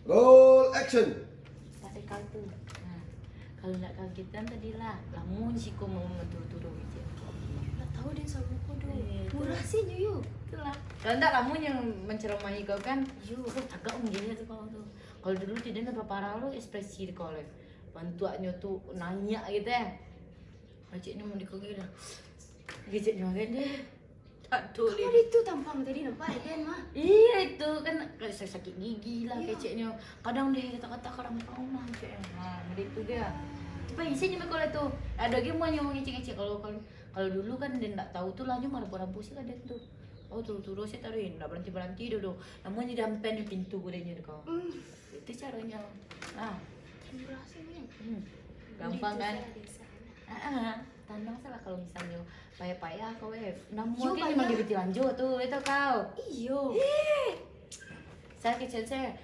Roll action. Tapi kau tuh, nah, kalau nak kagetan tadi lah, lamun si kau mau mentur-turun aja. Nggak tahu deh sama kodo. Itu. Murah sih Yuyu. Itulah. Kalau enggak kamu yang menceramahi kau kan, yuk agak menggila tuh kau tuh. Kalau dulu tidak ada parah lo ekspresi kau le, bantuannya tuh nanya gitu ya. Macam ini mau dikogel dah, gadgetnya kan deh. Aduh, Kamu itu tampang tadi nampak kan mah? iya itu kan sakit gigi lah keceknya. Kadang deh kata-kata kadang tahu mah keceknya. Nah, itu dia. Coba isinya kalau itu ada game mau ngomong kecek-kecek kalau dulu kan dia enggak tahu tuh lah cuma rambu-rambu sih ada tuh. Oh turun-turun sih taruhin, enggak berhenti dulu. Namun di dampen di pintu kudanya kau. Itu caranya. Nah, Murah sih nih. gampang kan? Tandang salah kalau misalnya payah-payah kau namun kan memang dibeti lanjut tuh itu kau. Iyo. Saya kecil saya